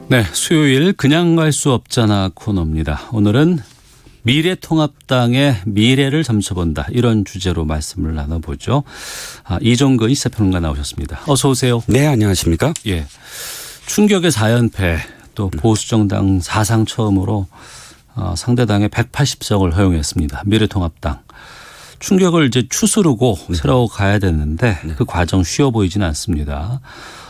네, 수요일 그냥 갈 수 없잖아 코너입니다. 오늘은 미래통합당의 미래를 점쳐본다 이런 주제로 말씀을 나눠보죠. 이종근 시사평론가 나오셨습니다. 어서 오세요. 네, 안녕하십니까? 예, 충격의 4연패 또 보수정당 사상 처음으로 상대당에 180석을 허용했습니다. 미래통합당. 충격을 이제 추스르고 새로 가야 되는데 그 과정 쉬워 보이지는 않습니다.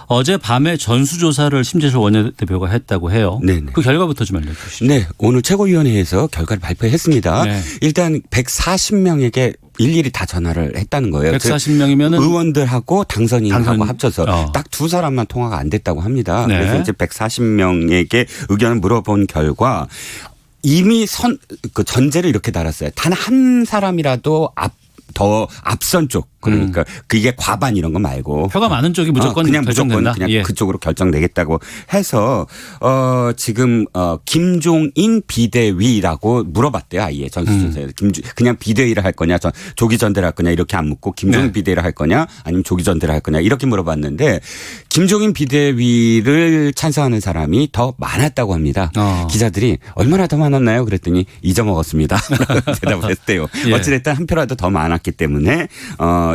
어제 밤에 전수조사를 심재철 원내대표가 했다고 해요. 네네. 그 결과부터 좀 알려주시죠. 네, 오늘 최고위원회에서 결과를 발표했습니다. 네. 일단 140명에게 일일이 다 전화를 했다는 거예요. 140명이면은 의원들하고 당선인하고 합쳐서 딱 두 사람만 통화가 안 됐다고 합니다. 네. 그래서 이제 140명에게 의견을 물어본 결과 이미 그 전제를 이렇게 달았어요. 단 한 사람이라도 더 앞선 쪽, 그러니까 그게 과반 이런 거 말고 표가 많은 쪽이 무조건 그냥 결정된다. 무조건 그냥 그쪽으로 결정되겠다고 해서 지금 김종인 비대위라고 물어봤대요. 아예 전수조사에서 그냥 비대위를 할 거냐, 조기 전대를 할 거냐 이렇게 안 묻고 김종인 비대위를 할 거냐 아니면 조기 전대를 할 거냐 이렇게 물어봤는데 김종인 비대위를 찬성하는 사람이 더 많았다고 합니다. 기자들이 얼마나 더 많았나요? 그랬더니 잊어먹었습니다. 대답을 했대요. 어찌됐든 한 표라도 더 많았기 때문에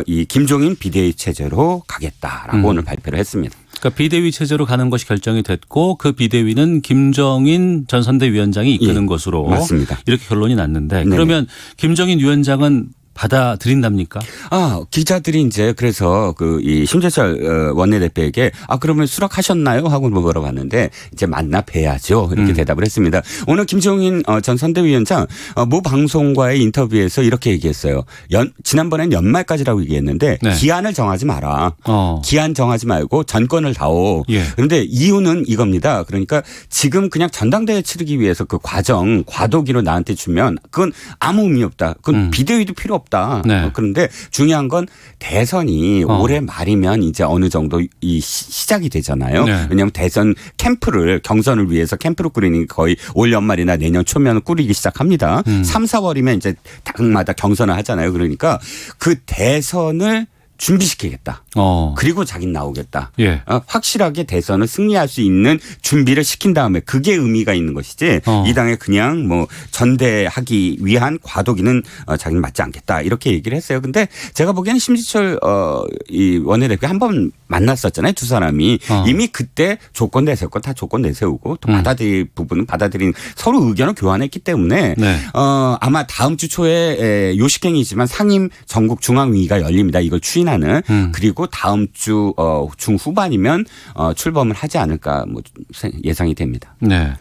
이 김종인 비대위 체제로 가겠다라고 오늘 발표를 했습니다. 그러니까 비대위 체제로 가는 것이 결정이 됐고 그 비대위는 김정인 전 선대위원장이 이끄는 것으로 맞습니다. 이렇게 결론이 났는데 그러면 김정인 위원장은 받아들인답니까? 기자들이 이제 그래서 이 심재철 원내대표에게 그러면 수락하셨나요? 하고 물어봤는데 이제 만나 뵈야죠. 이렇게 대답을 했습니다. 오늘 김종인 전 선대위원장 모 방송과의 인터뷰에서 이렇게 얘기했어요. 지난번엔 연말까지라고 얘기했는데 기한을 정하지 마라. 기한 정하지 말고 전권을 다오. 그런데 이유는 이겁니다. 그러니까 지금 그냥 전당대회 치르기 위해서 그 과정 과도기로 나한테 주면 그건 아무 의미 없다. 그건 비대위도 필요 없다. 그런데 중요한 건 대선이 올해 말이면 이제 어느 정도 시작이 되잖아요. 왜냐하면 대선 경선을 위해서 캠프를 꾸리는 게 거의 올 연말이나 내년 초면 꾸리기 시작합니다. 3, 4월이면 이제 당마다 경선을 하잖아요. 그러니까 그 대선을 준비시키겠다. 그리고 자기는 나오겠다. 확실하게 대선을 승리할 수 있는 준비를 시킨 다음에 그게 의미가 있는 것이지 이 당에 그냥 뭐 전대하기 위한 과도기는 자기는 맞지 않겠다. 이렇게 얘기를 했어요. 근데 제가 보기에는 심지철 이 원내대표 한 번 만났었잖아요. 두 사람이 이미 그때 조건 내세울 건 다 조건 내세우고 또 받아들일 부분은 받아들인 서로 의견을 교환했기 때문에 아마 다음 주 초에 요식행위지만 상임 전국 중앙위가 열립니다. 이걸 추인하는 그리고 다음 주 중후반이면 출범을 하지 않을까 예상이 됩니다. 네.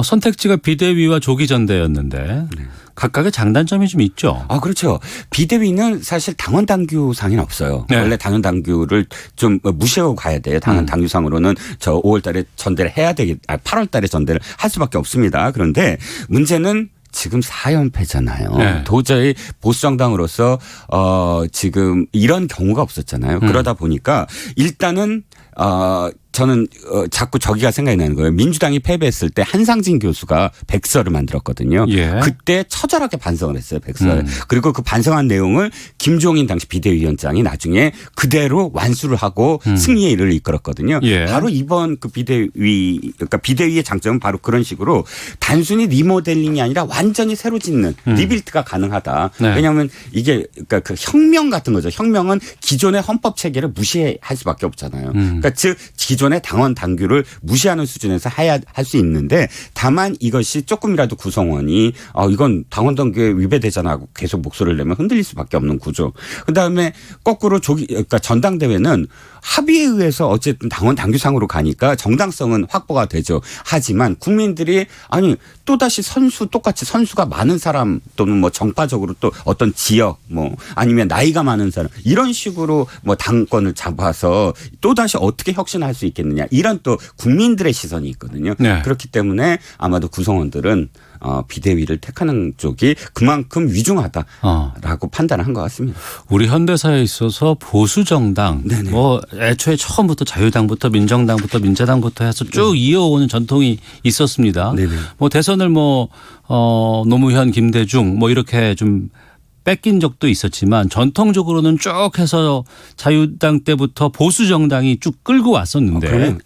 선택지가 비대위와 조기 전대였는데 각각의 장단점이 좀 있죠. 그렇죠. 비대위는 사실 당원 당규상에는 없어요. 원래 당원 당규를 좀 무시하고 가야 돼요. 당원 당규상으로는 5월 달에 전대를 해야 8월 달에 전대를 할 수밖에 없습니다. 그런데 문제는 지금 4연패잖아요. 도저히 보수정당으로서 지금 이런 경우가 없었잖아요. 그러다 보니까 일단은 저는 자꾸 저기가 생각이 나는 거예요. 민주당이 패배했을 때 한상진 교수가 백서를 만들었거든요. 그때 처절하게 반성을 했어요. 백서를. 그리고 그 반성한 내용을 김종인 당시 비대위원장이 나중에 그대로 완수를 하고 승리의 일을 이끌었거든요. 바로 이번 그 그러니까 비대위의 장점은 바로 그런 식으로 단순히 리모델링이 아니라 완전히 새로 짓는 리빌트가 가능하다. 왜냐하면 이게 그러니까 그 혁명 같은 거죠. 혁명은 기존의 헌법 체계를 무시할 수밖에 없잖아요. 그러니까 즉 기존의 당원 당규를 무시하는 수준에서 할 수 있는데 다만 이것이 조금이라도 구성원이 이건 당원 당규에 위배되잖아 하고 계속 목소리를 내면 흔들릴 수밖에 없는 구조. 그다음에 거꾸로 그러니까 전당대회는 합의에 의해서 어쨌든 당원 당규상으로 가니까 정당성은 확보가 되죠. 하지만 국민들이 또다시 똑같이 선수가 많은 사람 또는 뭐 정파적으로 또 어떤 지역 아니면 나이가 많은 사람 이런 식으로 당권을 잡아서 또다시 어떻게 혁신할 수 있겠느냐 이런 또 국민들의 시선이 있거든요. 그렇기 때문에 아마도 구성원들은 비대위를 택하는 쪽이 그만큼 위중하다라고 판단을 한 것 같습니다. 우리 현대사에 있어서 보수 정당 애초에 처음부터 자유당부터 민정당부터 민자당부터 해서 쭉 이어오는 전통이 있었습니다. 대선을 노무현, 김대중 이렇게 좀 뺏긴 적도 있었지만 전통적으로는 쭉 해서 자유당 때부터 보수 정당이 쭉 끌고 왔었는데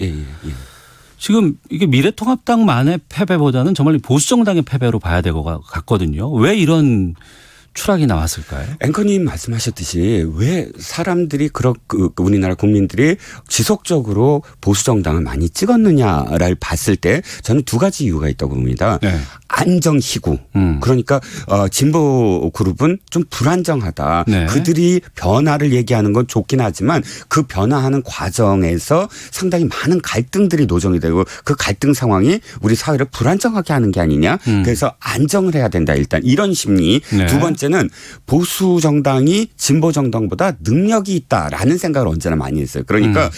지금 이게 미래통합당만의 패배보다는 정말 보수정당의 패배로 봐야 될 것 같거든요. 왜 이런 추락이 나왔을까요? 앵커님 말씀하셨듯이 왜 사람들이 우리나라 국민들이 지속적으로 보수정당을 많이 찍었느냐를 봤을 때 저는 두 가지 이유가 있다고 봅니다. 네. 안정희구. 그러니까 진보 그룹은 좀 불안정하다. 네. 그들이 변화를 얘기하는 건 좋긴 하지만 그 변화하는 과정에서 상당히 많은 갈등들이 노정이 되고 그 갈등 상황이 우리 사회를 불안정하게 하는 게 아니냐. 그래서 안정을 해야 된다. 일단 이런 심리. 네. 두 번째는 보수 정당이 진보 정당보다 능력이 있다라는 생각을 언제나 많이 했어요. 그러니까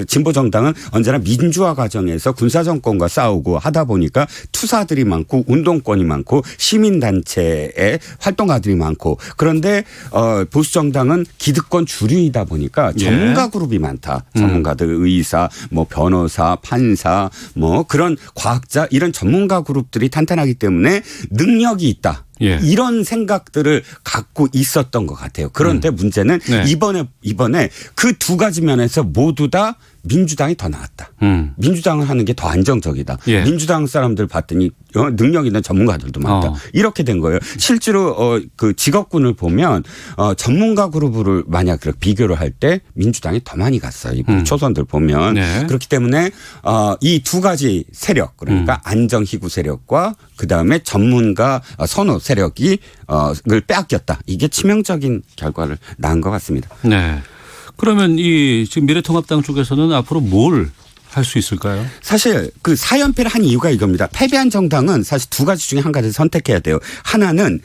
진보 정당은 언제나 민주화 과정에서 군사 정권과 싸우고 하다 보니까 투사들이 많고 운동권이 많고 시민단체의 활동가들이 많고 그런데 보수 정당은 기득권 주류이다 보니까 전문가 그룹이 많다. 전문가들 의사, 뭐 변호사, 판사, 뭐 그런 과학자 이런 전문가 그룹들이 탄탄하기 때문에 능력이 있다. 예. 이런 생각들을 갖고 있었던 것 같아요. 그런데 문제는 네. 이번에 그 두 가지 면에서 모두 다 민주당이 더 나았다. 민주당을 하는 게 더 안정적이다. 예. 민주당 사람들 봤더니 능력 있는 전문가들도 많다. 이렇게 된 거예요. 실제로 그 직업군을 보면 전문가 그룹을 만약 비교를 할 때 민주당이 더 많이 갔어요. 이 초선들 보면. 네. 그렇기 때문에 이 두 가지 세력 그러니까 안정희구 세력과 그다음에 전문가 선호 세력이 을 빼앗겼다. 이게 치명적인 결과를 낳은 것 같습니다. 네. 그러면 이 지금 미래통합당 쪽에서는 앞으로 뭘 할 수 있을까요? 사실 그 4연패를 한 이유가 이겁니다. 패배한 정당은 사실 두 가지 중에 한 가지를 선택해야 돼요. 하나는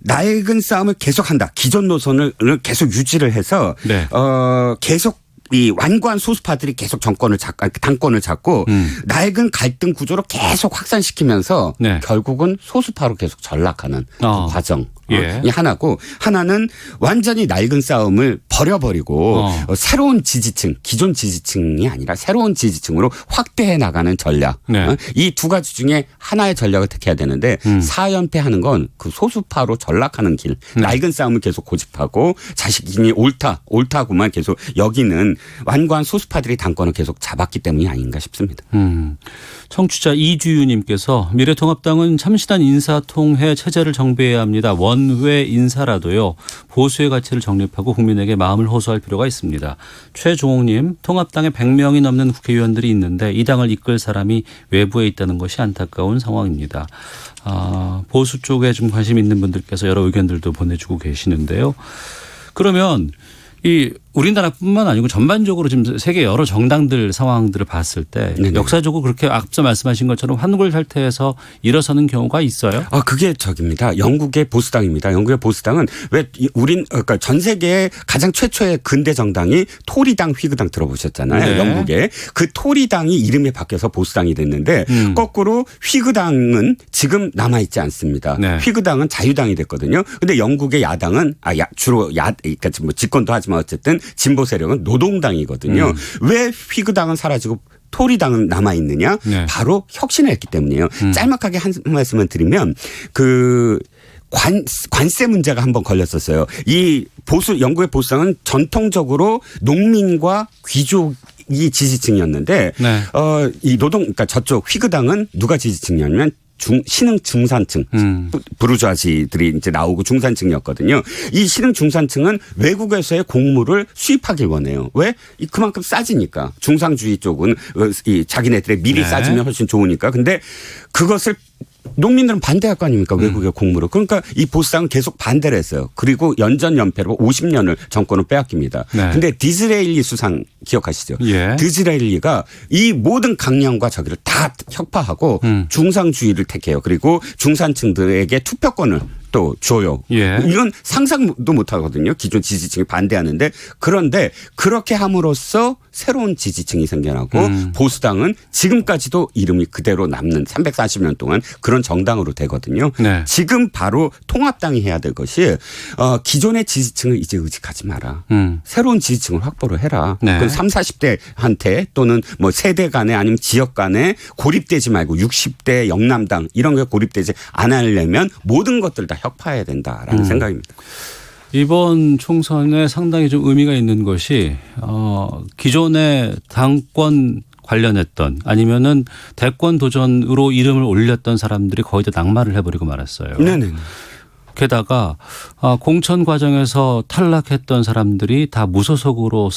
낡은 싸움을 계속한다. 기존 노선을 계속 유지를 해서 네. 계속 이 완고한 소수파들이 계속 당권을 잡고 낡은 갈등 구조로 계속 확산시키면서 네. 결국은 소수파로 계속 전락하는 그 과정. 예. 이 하나고 하나는 완전히 낡은 싸움을 버려버리고 새로운 지지층 기존 지지층이 아니라 새로운 지지층으로 확대해 나가는 전략. 네. 이 두 가지 중에 하나의 전략을 택해야 되는데 4연패하는 건 그 소수파로 전락하는 길. 낡은 싸움을 계속 고집하고 자신이 옳다고만 계속 여기는 완고한 소수파들이 당권을 계속 잡았기 때문이 아닌가 싶습니다. 청취자 이주유님께서 미래통합당은 참신한 인사통해 체제를 정비해야 합니다. 원외 인사라도요. 보수의 가치를 정립하고 국민에게 마음을 호소할 필요가 있습니다. 최종옥님 통합당에 100명이 넘는 국회의원들이 있는데 이 당을 이끌 사람이 외부에 있다는 것이 안타까운 상황입니다. 보수 쪽에 좀 관심 있는 분들께서 여러 의견들도 보내주고 계시는데요. 그러면 이 우리나라뿐만 아니고 전반적으로 지금 세계 여러 정당들 상황들을 봤을 때 네네. 역사적으로 그렇게 앞서 말씀하신 것처럼 환골탈태해서 일어서는 경우가 있어요? 그게 저기입니다. 영국의 보수당입니다. 영국의 보수당은 왜 그러니까 전 세계의 가장 최초의 근대 정당이 토리당, 휘그당 들어보셨잖아요. 네. 영국에 그 토리당이 이름이 바뀌어서 보수당이 됐는데 거꾸로 휘그당은 지금 남아 있지 않습니다. 네. 휘그당은 자유당이 됐거든요. 그런데 영국의 야당은 주로 그러니까 뭐 집권도 하지만 어쨌든 진보 세력은 노동당이거든요. 왜 휘그당은 사라지고 토리당은 남아있느냐. 네. 바로 혁신을 했기 때문이에요. 짤막하게 한 말씀을 드리면 그 관세 문제가 한번 걸렸었어요. 이 영국의 보수당은 전통적으로 농민과 귀족이 지지층이었는데 네. 이 그러니까 저쪽 휘그당은 누가 지지층이었냐면 신흥 중산층 부르주아지들이 이제 나오고 중산층이었거든요. 이 신흥 중산층은 외국에서의 곡물을 수입하길 원해요. 왜? 그만큼 싸지니까. 중상주의 쪽은 이 자기네들의 밀이 네. 싸지면 훨씬 좋으니까. 근데 그것을 농민들은 반대할 거 아닙니까? 외국의 곡물을. 그러니까 이 보수당은 계속 반대를 했어요. 그리고 연전연패로 50년을 정권을 빼앗깁니다. 그런데 네. 디즈레일리 수상 기억하시죠? 예. 디즈레일리가 이 모든 강령과 저기를 다 혁파하고 중상주의를 택해요. 그리고 중산층들에게 투표권을 또 줘요. 예. 이건 상상도 못하거든요. 기존 지지층이 반대하는데 그런데 그렇게 함으로써 새로운 지지층이 생겨나고 보수당은 지금까지도 이름이 그대로 남는 340년 동안 그런 정당으로 되거든요. 네. 지금 바로 통합당이 해야 될 것이 기존의 지지층을 이제 의식하지 마라. 새로운 지지층을 확보를 해라. 네. 그건 30, 40대한테 또는 뭐 세대 간에 아니면 지역 간에 고립되지 말고 60대 영남당 이런 게 고립되지 않으려면 모든 것들 다 혁파해야 된다라는 생각입니다. 이번 총선에 상당히 좀 의미가 있는 것이 기존의 당권 관련했던 아니면은 대권 도전으로 이름을 올렸던 사람들이 거의 다 낙마를 해버리고 말았어요. 네네. 게다가 공천 과정에서 탈락했던 사람들이 다 무소속으로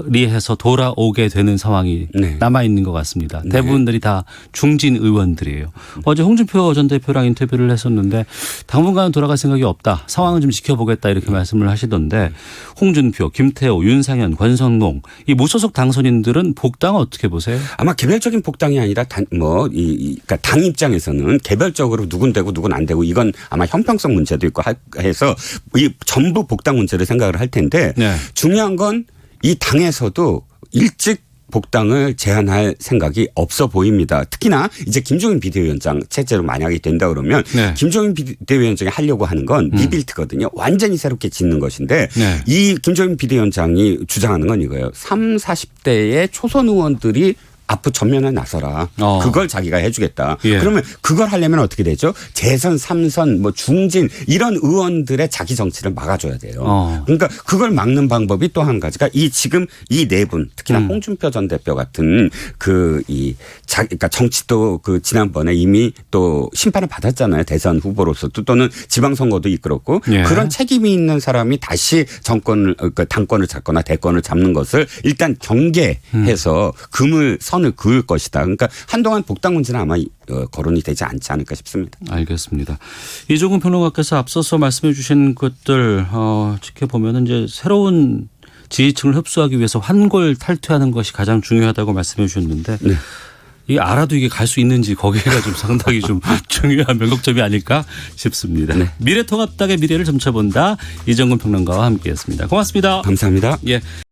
리해서 돌아오게 되는 상황이 네. 남아 있는 것 같습니다. 네. 대부분들이 다 중진 의원들이에요. 어제 홍준표 전 대표랑 인터뷰를 했었는데 당분간은 돌아갈 생각이 없다. 상황은 좀 지켜보겠다 이렇게 말씀을 하시던데 홍준표, 김태호, 윤상현, 권성동 이 무소속 당선인들은 복당은 어떻게 보세요? 아마 개별적인 복당이 아니라 그러니까 당 입장에서는 개별적으로 누군 되고 누군 안 되고 이건 아마 형평성 문제도 있고 해서 이 전부 복당 문제를 생각을 할 텐데 네. 중요한 건 이 당에서도 일찍 복당을 제한할 생각이 없어 보입니다. 특히나 이제 김종인 비대위원장 체제로 만약에 된다 그러면 네. 김종인 비대위원장이 하려고 하는 건 리빌트거든요. 완전히 새롭게 짓는 것인데 네. 이 김종인 비대위원장이 주장하는 건 이거예요. 30, 40대의 초선 의원들이 앞으로 전면에 나서라. 그걸 자기가 해주겠다. 예. 그러면 그걸 하려면 어떻게 되죠? 재선, 3선, 뭐 중진 이런 의원들의 자기 정치를 막아줘야 돼요. 그러니까 그걸 막는 방법이 또 한 가지가 지금 이 네 분 특히나 홍준표 전 대표 같은 그러니까 정치도 그 지난번에 이미 또 심판을 받았잖아요. 대선 후보로서 또는 지방선거도 이끌었고 예. 그런 책임이 있는 사람이 다시 그러니까 당권을 잡거나 대권을 잡는 것을 일단 경계해서 선을 그을 것이다. 그러니까 한동안 복당 문제는 아마 거론이 되지 않지 않을까 싶습니다. 알겠습니다. 이종근 평론가께서 앞서서 말씀해 주신 것들 지켜보면 이제 새로운 지지층을 흡수하기 위해서 환골 탈퇴하는 것이 가장 중요하다고 말씀해 주셨는데 네. 이 알아도 이게 갈 수 있는지 거기가 좀 상당히 좀 중요한 명곡점이 아닐까 싶습니다. 네. 미래통합당의 미래를 점쳐본다. 이종근 평론가와 함께했습니다. 고맙습니다. 감사합니다. 예.